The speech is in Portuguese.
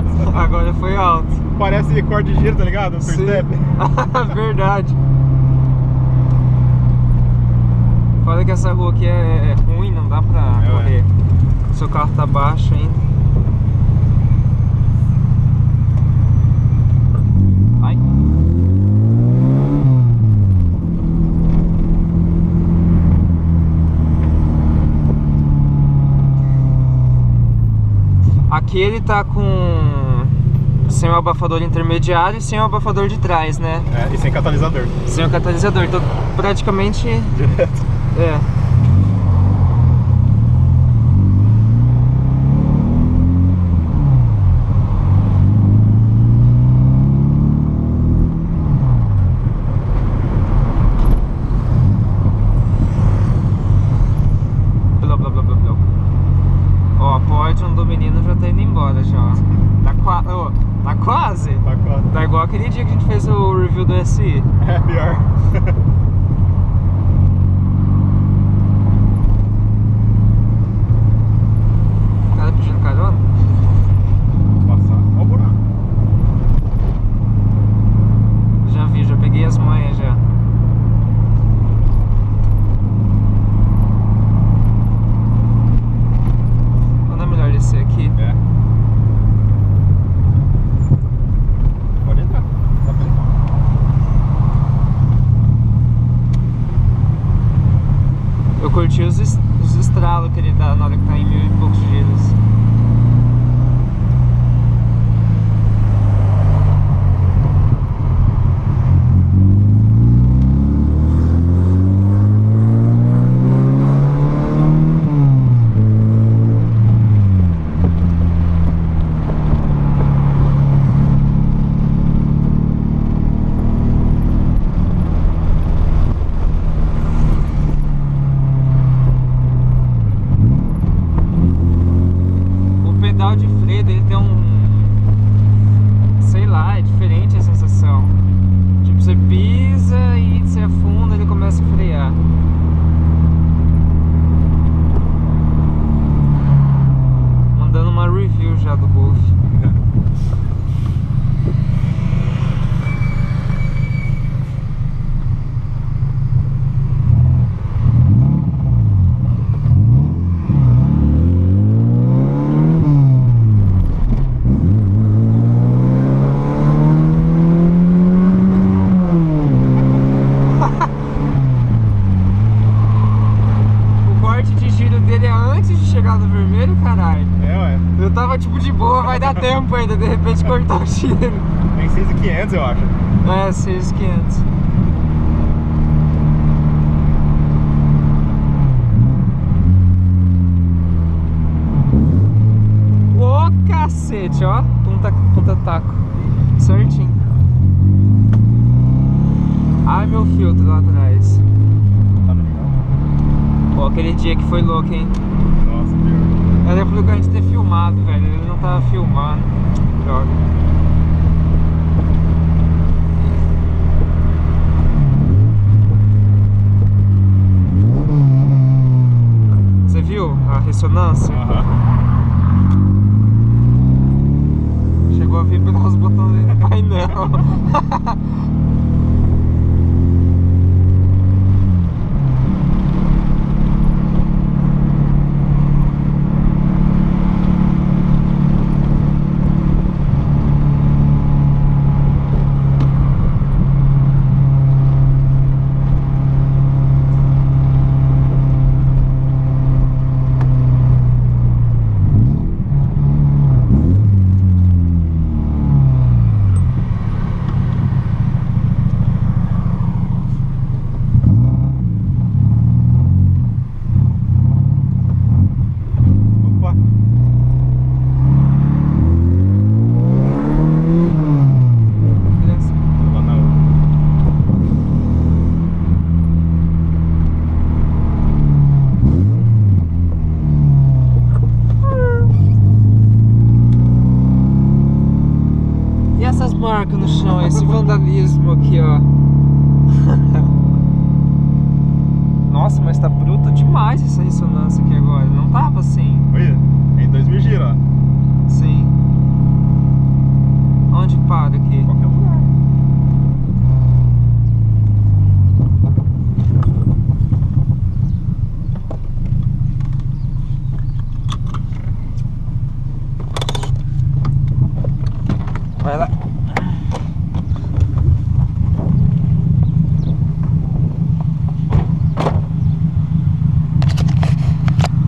massa. Agora foi alto. Parece corte de giro, tá ligado? Um Sim. step. Verdade. Fala que essa rua aqui é ruim, não dá pra correr. O seu carro tá baixo ainda. Ai. Aqui ele tá sem o abafador intermediário e sem o abafador de trás, né? É, e sem catalisador. Sem o catalisador, então praticamente... Direto. É. Blá, blá, blá, blá, blá. Ó, a Portion do menino já tá indo embora já. Tá quase. Tá quase. Tá quase. Tá igual aquele dia que a gente fez o review do SI. É, pior. O cara pedindo carona? Passar. Ó o buraco. Já vi, já peguei as manhas já. Não é melhor descer aqui? É. Pode entrar. Tá bem. Eu curti os estralos que ele dá na hora que tá em 1000 e poucos giros. O pedal de freio dele tem sei lá, é diferente a sensação. Tipo, você pisa e você afunda, ele começa a frear. Mandando uma review já do Golf. O corte de giro dele é antes de chegar no vermelho, caralho. É, ué. Eu tava tipo de boa, vai dar tempo ainda, de repente cortar o giro. Tem 6.500, eu acho. É, 6.500. Ô cacete, ó. Punta taco. Certinho. Ai, meu filtro lá atrás. Tá no legal? Pô, aquele dia que foi louco, hein? Nossa, pior. Era pro gente ter filmado, velho. Ele não tava filmando. Droga. Você viu a ressonância? Aham. Chegou a vibrar os botões do painel. Opa. Beleza. Lá na outra. E essas marcas no chão, esse vandalismo aqui, ó. Nossa, mas tá bruto demais essa ressonância aqui agora. Não tava assim. Olha, em 2000 gira, ó. Sim. Vai lá.